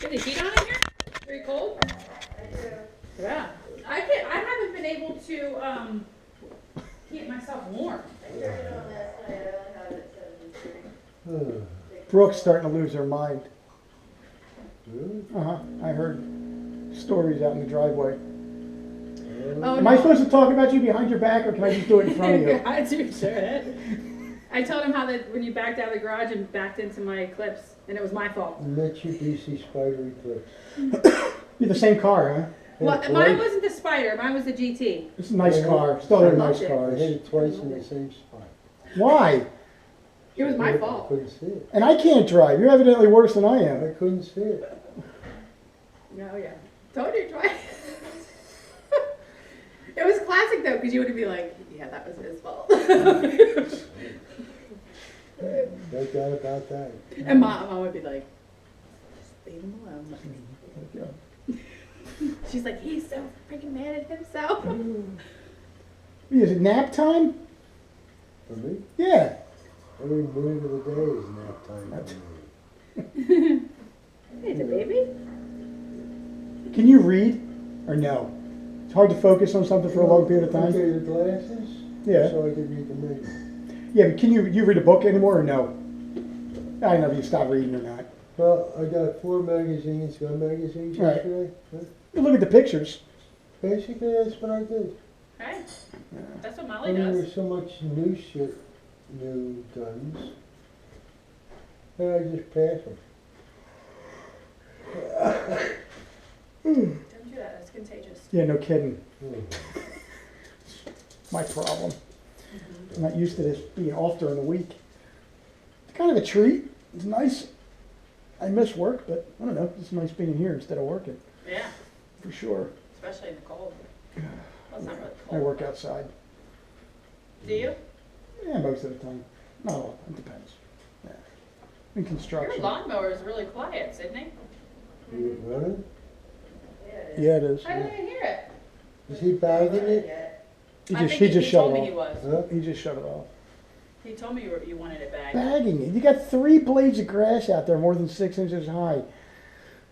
Is the heat on in here? Very cold? Yeah. I haven't been able to keep myself warm. Brooke's starting to lose her mind. Really? I heard stories out in the driveway. Oh, Am I supposed to talk about you behind your back, or can I just do it in front of you? I do, sure. I told him how that when you backed out of the garage and backed into my Eclipse, and it was my fault. Mitsubishi Spider Eclipse. You're the same car, huh? Well, mine wasn't the Spider, mine was the GT. It's a nice car. Still a nice it. I car. hit it twice in the same spot. Why? It was my I fault. couldn't see it. And I can't drive. You're evidently worse than I I am. couldn't see it. Oh yeah. Told you twice. It was classic though, because you would be like, yeah, that was his fault. No doubt about that. And mom would be like, just leave him alone. She's like, he's so freaking mad at himself. Is it nap time? For me, Yeah. every minute of the day is nap time for me. Hey, the baby. Can you read or no? It's hard to focus on something for a long period of time. Okay, the glasses? Yeah. So I could read the menu. Yeah, but can you read a book anymore or no? I don't know if you stop reading or not. Well, I got 4 magazines, gun magazines Right. yesterday. Huh? You look at the pictures. Basically, that's what I did. Hey, that's what I Molly mean, does. there's so much new shit, new guns, and I just pass them. Don't do that, it's contagious. Yeah, no kidding. Hmm. My problem. I'm not used to this being off during the week. It's kind of a treat. It's nice. I miss work, but I don't know. It's nice being here instead of working, Yeah, for sure. especially in the cold. Well, it's not really I cold. work outside. Do you? Yeah, most of the time. Not all. It depends. Yeah. In Your construction. lawnmower is really quiet, Sydney. You running? Yeah, it is. I don't even hear it. Is he bagging it? He just shut told it me he off. was. Huh? He just shut it off. He told me you wanted it back. Bagging it. You got 3 blades of grass out there more than 6 inches high.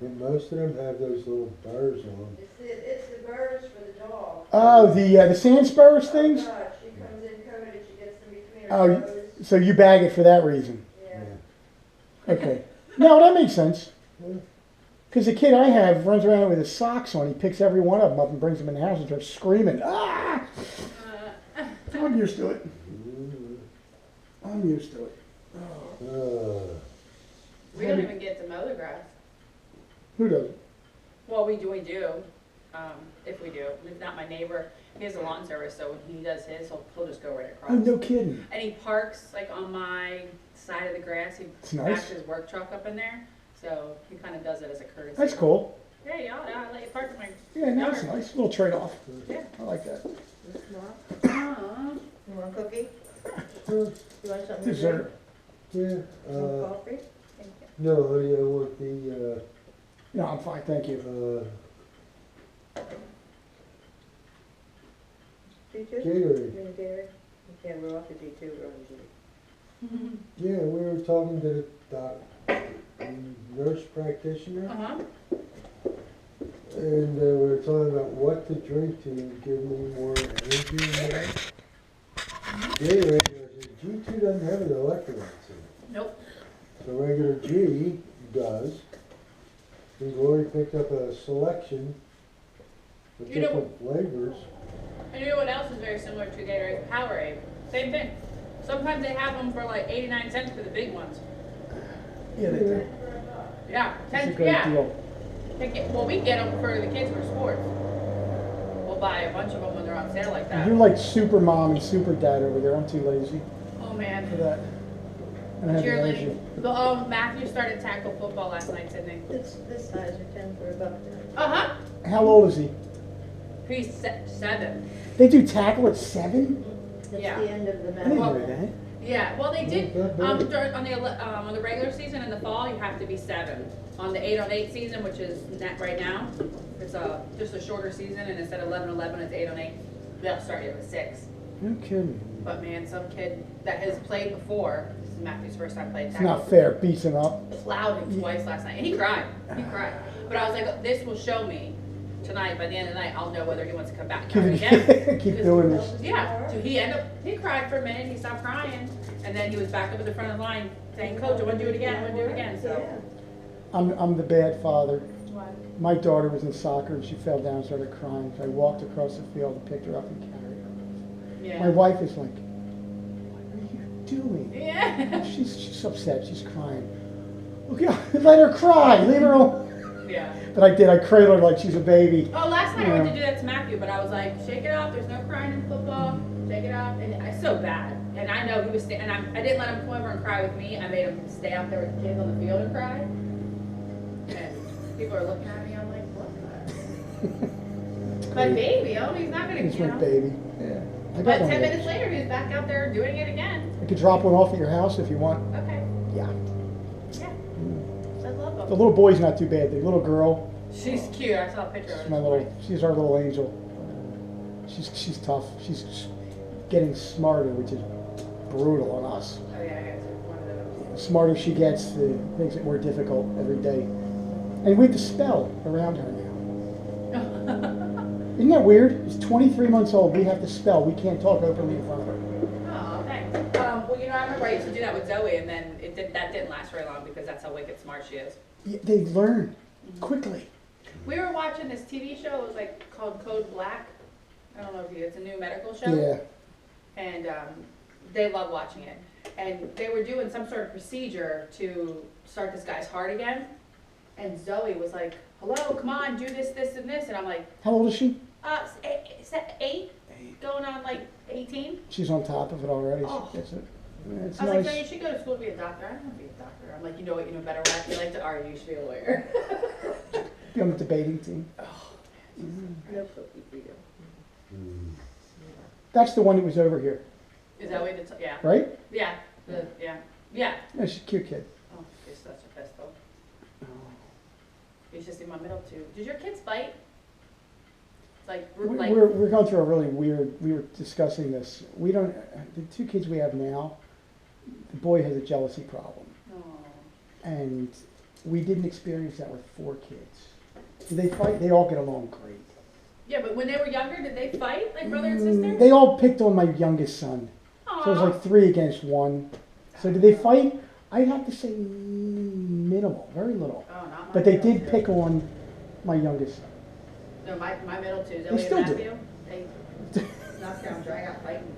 And most of them have those little burrs on them. It's the burrs for the dog. Oh, the sand spurs things? Oh, God, she comes in coated, she gets them between her Oh, toes. so you bag it for that reason. Yeah. Okay. No, that makes sense. Yeah. Because the kid I have runs around with his socks on. He picks every one of them up and brings them in the house and starts screaming. Ah! I'm used to it. Mhm. I'm used to it. We don't even get to mow the grass. Who doesn't? Well, we do, if we do. If not my neighbor, he has a lawn service, so when he does his, he'll just go right across. Oh, no kidding. And he parks like on my side of the grass. He That's nice. backs his work truck up in there, so he kind of does it as a courtesy. That's cool. Hey, yeah, I'll let you park in my Yeah, no, that's yard. nice. A little trade-off. Yeah. I like that. Aw. You want a cookie? Huh? You want something to drink? Dessert. Yeah, Some coffee? no, honey, I want the, No, I'm fine, thank you. G2? Gatorade. You want a Gatorade? Yeah, we're off the G2, we're on G. Yeah, we were talking to the nurse practitioner, Uh-huh. and we were talking about what to drink to give me more energy and that. Gatorade, G2 doesn't have an electrolytes in it. Nope. So regular G does. We've already picked up a selection of You know- different flavors. And you know what else is very similar to Gatorade? Powerade. Same thing. Sometimes they have them for like 89 cents for the big ones. Yeah, they do. Yeah, It's a 10, great yeah. deal. Well, we get them for the kids for sports. We'll buy a bunch of them when they're on sale like that. You're like super mom and super dad over there. I'm too lazy Oh for man. that. I don't have the energy. Cheerleading. Matthew started tackle football last night, Sydney. This size are 10 for a buck. Uh-huh. How old is he? He's 7. They do tackle at 7? That's Yeah. the end of the I didn't medal. know that. Yeah, well they did, Not that bad. on the regular season in the fall, you have to be 7. On the 8-on-8 season, which is right now, it's just a shorter season, and instead of 11-11, it's 8-on-8. They'll start you at 6. No kidding. But man, some kid that has played before, this is Matthew's first time playing It's tackle. not fair, beats him up. Plowed him twice last night, and he cried. He cried. But I was like, this will show me tonight. By the end of the night, I'll know whether he wants to come back and try it again. Keep Because- doing this. Yeah. So he cried for a minute. He stopped crying, and then he was back up at the front of the line saying, "Coach, I want to do it again. I want to do it again." So. I'm the bad father. What? My daughter was in soccer and she fell down and started crying. So I walked across the field and picked her up and carried her. Yeah. My wife is like, what are you doing? Yeah. She's upset. She's crying. Look, let her cry. Leave her alone. Yeah. But I did. I cradled her like she's a baby. Oh, last night I went Yeah. to do that to Matthew, but I was like, shake it off. There's no crying in football. Shake it off. And it's so bad. And I know he was, and I didn't let him come over and cry with me. I made him stay out there with the kids on the field and cry. And people are looking at me. I'm like, what? My baby. Oh, he's not gonna, He's you my know. baby. Yeah. I got But one 10 of minutes those. later, he was back out there doing it again. I could drop one off at your house if you want. Okay. Yeah. Yeah. I love The him. little boy's not too bad. The little girl, She's cute. I saw a picture of she's her. my little, she's our little angel. She's tough. She's getting smarter, which is brutal on us. Oh yeah, I guess it's one of those. The smarter she gets, the makes it more difficult every day. And we have to spell around her now. Isn't that weird? She's 23 months old. We have to spell. We can't talk openly in front of her. Oh, thanks. Well, you know, I remember I used to do that with Zoe, and then that didn't last very long because that's how wicked smart she is. They learn quickly. We were watching this TV show. It was like called Code Black. I don't know if it's a new medical show. Yeah. And they love watching it. And they were doing some sort of procedure to start this guy's heart again. And Zoe was like, "Hello, come on, do this, this, and this." And I'm like, How old is she? is that 8? Going on like 18? She's on top of it already. Oh. She gets it. Yeah, it's I was like, nice. "No, you should go to school to be a doctor." I don't want to be a doctor. I'm like, you know what, you know better. What? You like to argue, you should be a lawyer. Be on the debating team. No cookie for you. That's the one that was over here, Is that way to, yeah. right? Yeah, yeah. Yeah, she's a cute kid. Oh, you're such a pistol. You should see my middle two. Did your kids fight? It's like, like, We're going through a really weird, we were discussing this. We don't, the two kids we have now, the boy has a jealousy problem. oh. And we didn't experience that with 4 kids. Do they fight? They all get along great. Yeah, but when they were younger, did they fight like brother and sister? They all picked on my youngest son. So it was Aw. like 3 against 1. So did they fight? I'd have to say minimal, very little. Oh, not my But they middle did two. pick on my youngest son. No, my middle two, Zoe They and still do. Matthew, they knocked down, drag out, fighting,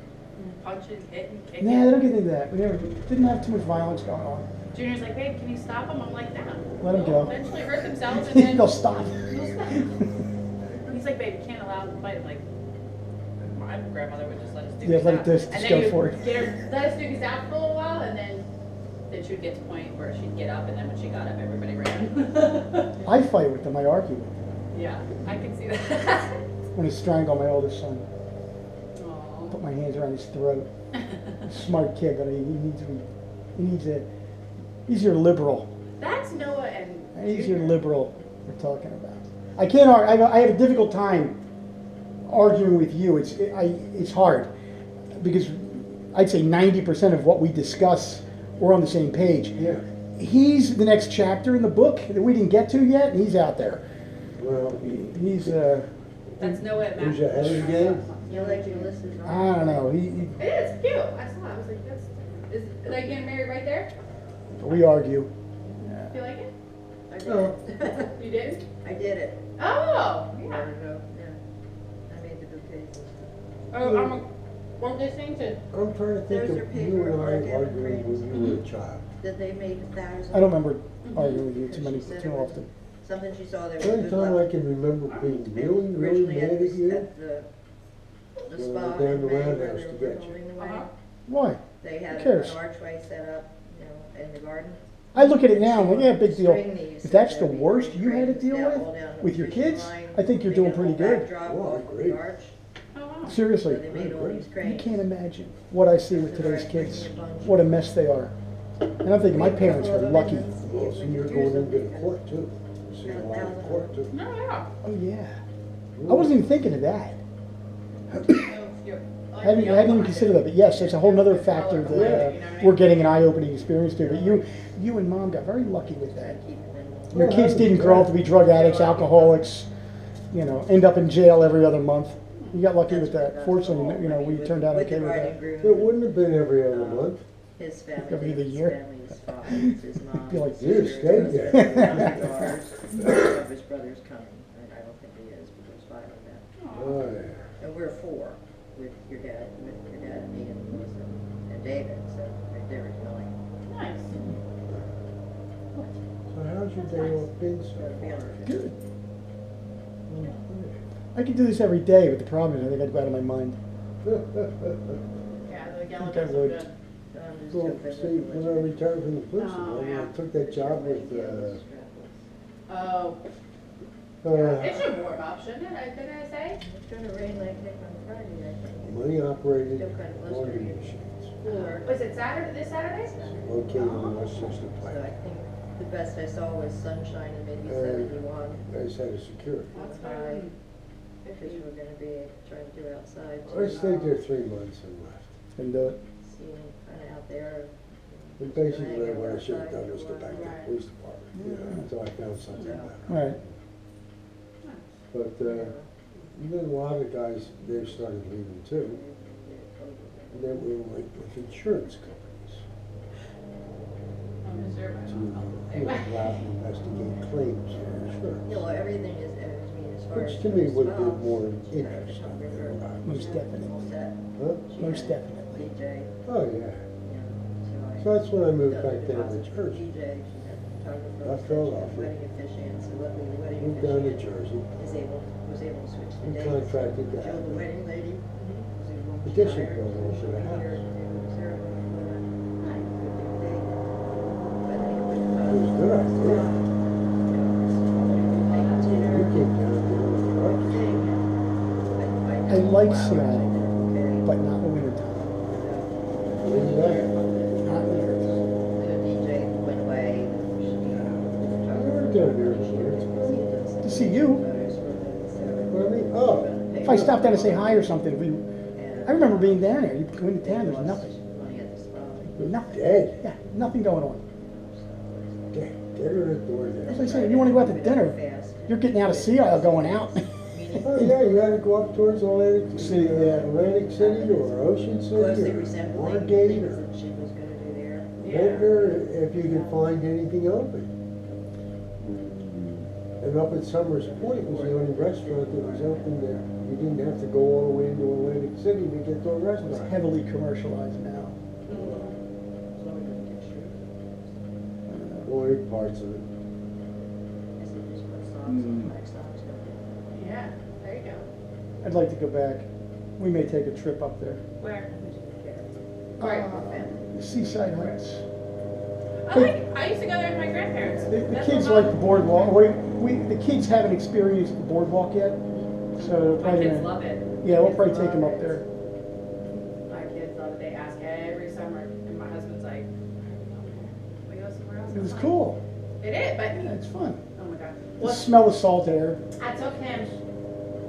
punching, hitting, kicking. Nah, they don't get into that. We never, didn't have too much violence going on. Junior's like, "Babe, can you stop them?" I'm like, "No." Let 'em They'll go. eventually hurt themselves and then They'll stop. they'll stop. He's like, "Babe, you can't allow them to fight." I'm like, my grandmother would just let us do Yeah, this let it out. just And go then for you'd it. get her, let us do this out for a little while, and then she would get to the point where she'd get up, and then when she got up, everybody ran. I fight with them. I argue with them. Yeah, I can see that. I'm going to strangle my oldest son. Aw. Put my hands around his throat. Smart kid, but he's your liberal. That's Noah and He's your Junior. liberal we're talking about. I can't argue. I have a difficult time arguing with you. It's hard because I'd say 90% of what we discuss, we're on the same page. Yeah, He's the next chapter in the book that we didn't get to yet, and he's out there. well, He's That's Noah and who's Matthew. ahead of the game? You like Ulysses, I right? don't know. It is cute. I saw it. I was like, is they getting married right there? We argue. Do you like it? I did Oh. it. You did? I did it. Oh, A yeah. year ago, yeah. I made the bouquets. Oh, I'm listening to. I'm trying to think There's of your you paper, and I organic arguing when you were a child. That they made 1,000. I don't remember arguing with you too She said too it was often. Something she saw there. The only time I can remember being really, really Originally mad at you, at the When we spa were down in the May where roundhouse they to were get you. holding the Uh-huh. wedding. Why? They had Who cares? an archway set up, you know, in the garden. I look at it now and I'm like, yeah, big deal. String these If that's so the there'd be worst green you had to rings deal down- with all down the with your fishing kids, line. I think you're They doing had a pretty whole good. backdrop Oh, I of the agree. arch, Oh, wow. so Seriously, they made all these you cranes. can't imagine what I see with today's kids. What a mess they are. And I'm thinking my parents were lucky. Well, so you're going into the court too. See a lot of court too. No, yeah. Oh yeah. I wasn't even thinking of that. No, it's cute. I hadn't even considered that, but yes, it's a whole nother factor that we're getting an eye-opening experience too. But you and Mom got very lucky with that. Your kids didn't grow up to be drug addicts, alcoholics, you know, end up in jail every other month. You got lucky with that. Fortunately, you know, we turned out okay with that. It wouldn't have been every other month. His family, Every other his year. family's father, his mom. Be like, You stayed there. One of his brothers coming, and I don't think he is, but there's 5 of them. Oh, yeah. And we're 4 with your dad, me and Melissa and David, so right there is 9. Nice. So how's your day off been, So sir? it'll be on our good. I could do this every day, but the problem is I think I'd go out of my mind. Yeah, the I Galapagos think I are would. good. I'm just Well, hoping see, that when I returned from the police, Oh, yeah. I took that job with, Oh, it should warm up, shouldn't it? Didn't I say? It's gonna rain like heck on Friday, I think. money operated Still kind of laundry blustering. machines Or, Was it Saturday, this Saturday? located in Westchester so I Plant. think the best I saw was sunshine and maybe 71. I just had a security. That's High, fine. because we're gonna be trying to do outside I too. stayed there 3 months and left. And do it. Seeing kind of out there. And basically, what I should have done was go back to the Right. police department, you know, until I found something Yeah. better. All right. But, then a lot of guys, they've started leaving too. And then we went with insurance companies I'm reserving. to, you know, go out and investigate claims for No, insurance. everything is, I mean, as far as. Which to me would have been spouse, more you know, interesting the than river, what I was. Most definitely. all set, Huh? Most definitely. DJ, Oh, yeah. you know, So that's when I moved done back the down to deposit for Jersey. DJ, she had photographer, I fell she had off it. wedding officiant, so luckily the wedding Moved down to officiant Jersey. was able to switch the And dates. contracted to Jill, have the a wedding lady, was able to addition hire, built so into she the was house. here and do the ceremony for her. Good day. But anyway, It was a good idea. You came down there with the truck. I like snow, but not in the wintertime. When you there? Not in the wintertime. The DJ went away. We were down there this year. To see you. What I mean, oh, If I stopped down to say hi or something, I remember being down there. You go into town, there's nothing. Nothing. dead. Yeah, nothing going on. Dead. Dead at the door As there. I say, you want to go out to dinner, you're getting out of Sea Isle going out. Oh, yeah, you gotta go up towards Atlantic City, Atlantic City or Ocean Closely City or resembling Margate things or that she was gonna do there. Ventnor, if you could find anything open. And up at Summers Point was the only restaurant that was open that you didn't have to go all the way into Atlantic City to get to a It's restaurant. heavily commercialized now. Only parts of it. Yeah, there you go. I'd like to go back. We may take a trip up there. Where? Seaside Heights. I used to go there with my grandparents. The That's kids what like my- the boardwalk. The kids haven't experienced the boardwalk yet, so My probably kids gonna, love it. yeah, we'll probably take them up there. My kids love it. They ask every summer, and my husband's like, "We go somewhere else." It was I'm like, cool. It is, but Yeah, it's fun. oh my god. The Well, smell of salt air. I took him.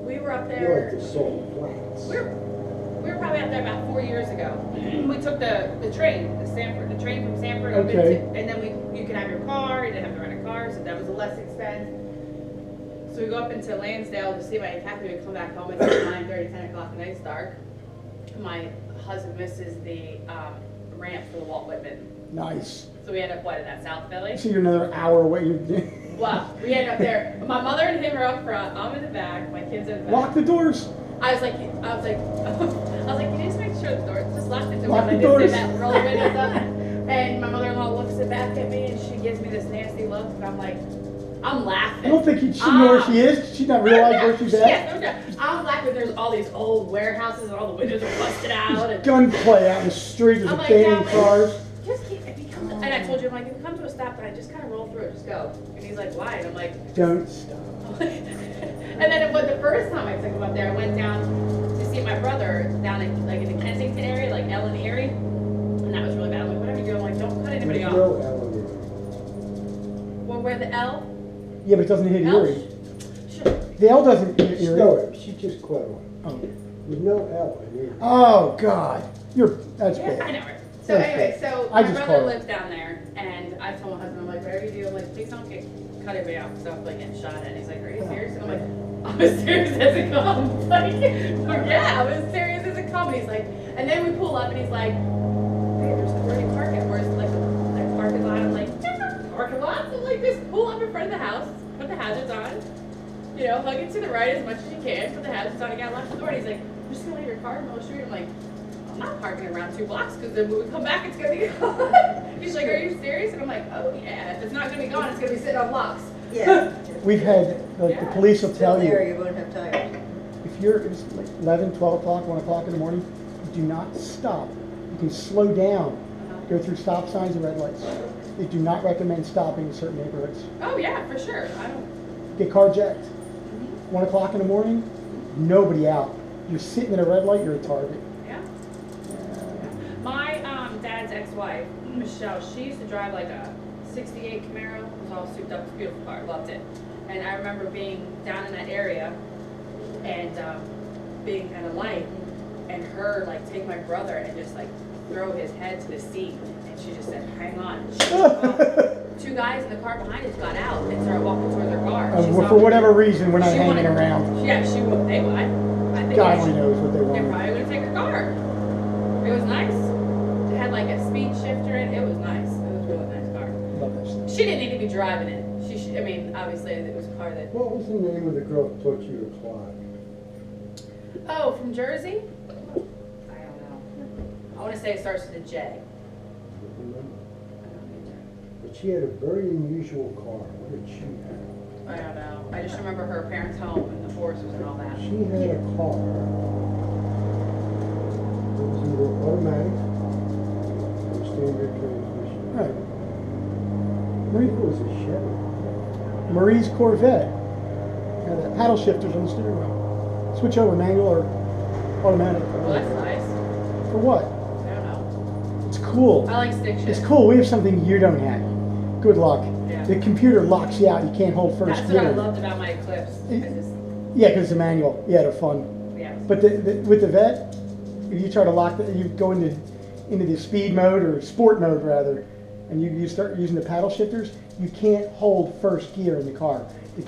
We were up You like there. the salt flats. We were probably out there about 4 years ago. We took the train, the train from Sanford up Okay. into, and then you could have your car. You didn't have to rent a car, so that was a less expense. So we go up into Lansdale to see my Kathy would come back home at 9:30, 10 o'clock, and it's dark. My husband misses the ramp for the Walt Whitman, Nice. so we end up in that South Philly. So you're another hour away. Well, we end up there. My mother and him are up front. I'm in the back. My kids are in the back. Lock the doors. I was like, can you just make sure the door, just lock the door. Lock the I didn't doors. say that, roll the windows up. And my mother-in-law looks back at me and she gives me this nasty look, and I'm like, I'm laughing. I don't think she know where she is. Did she not realize where she's at? Yes, no doubt. I'm laughing. There's all these old warehouses and all the windows are busted out. And Gunplay out in the street. There's I'm a like, banging yeah, cars. just keep, if you come to, and I told you, I'm like, if you come to a stop sign, just kind of roll through it, just go. And he's like, why? And I'm like, Don't stop. and then the first time I took him up there, I went down to see my brother down in the Kensington area, like Ellen Erie, and that was really bad. I'm like, whatever you do, I'm like, don't cut anybody There's off. no elevator. Well, where the L? Yeah, but it doesn't hit L? Erie. Sure. The L doesn't hit Erie. No, she just quit on. Oh. With no L in it. Oh, God. That's Yeah, I bad. know, right? So That's anyway, good. so I my just brother call it- lives down there, and I told my husband, I'm like, whatever you do, I'm like, please don't get cut anybody out, because I'm like getting shot at. And he's like, are you serious? And I'm like, I'm as serious as it comes. Like, yeah, I'm as serious as it comes. And he's like, and then we pull up, and he's like, hey, there's where do you park at? Where's like a parking lot? I'm like, yeah, parking lot. So like, just pull up in front of the house, put the hazards on, you know, hug it to the right as much as you can, put the hazards on. You gotta lock the door. And he's like, you're just gonna leave your car in the middle of the street? I'm like, I'm not parking around 2 blocks because then when we come back, it's gonna be gone. He's like, are you serious? And I'm like, oh yeah, if it's not gonna be gone, it's gonna be sitting on blocks. Yeah. We've had, like, the police will Still tell there, you, you won't have tires. if it's like 11, 12 o'clock, 1 o'clock in the morning, do not stop. You can slow down, go through stop signs and red lights. They do not recommend stopping in certain neighborhoods. Oh yeah, for sure. I don't. Get carjacked. 1 o'clock in the morning, nobody out. You're sitting at a red light, you're a target. Yeah. My dad's ex-wife, Michelle, she used to drive like a '68 Camaro. It was all souped up. It was a beautiful car. Loved it. And I remember being down in that area and being at a light and her like take my brother and just like throw his head to the seat. And she just said, hang on. She two guys in the car behind us got out and started walking towards their car. She saw For them. whatever reason, we're not She hanging wanted- around. Yeah, she would. They would. I think God they only should- knows what they They're want. probably gonna take her car. It was nice. It had like a speed shifter in it. It was nice. It was a really nice car. Love that stuff. She didn't need to be driving it. I mean, obviously it was a car that. What was the name of the girl who taught you to fly? Oh, from Jersey? I don't know. I want to say it starts with a J. I don't remember. But she had a very unusual car. What did she have? I don't know. I just remember her parents' home and the horses and all that. She had a car. It was either automatic or standard transmission. Right. I think it was a Chevy. Marie's Corvette. Had the paddle shifters on the steering wheel. Switch over manual or automatic. Well, that's nice. For what? I don't know. It's cool. I like stick shift. It's cool. We have something you don't have. Good luck. Yeah. The computer locks you out. You can't hold first That's gear. what I loved about my Eclipse. I just, Yeah, because it's a manual. Yeah, they're fun. yeah. But with the Vet, if you try to lock you go into the speed mode or sport mode rather, and you start using the paddle shifters, you can't hold first gear in the car. The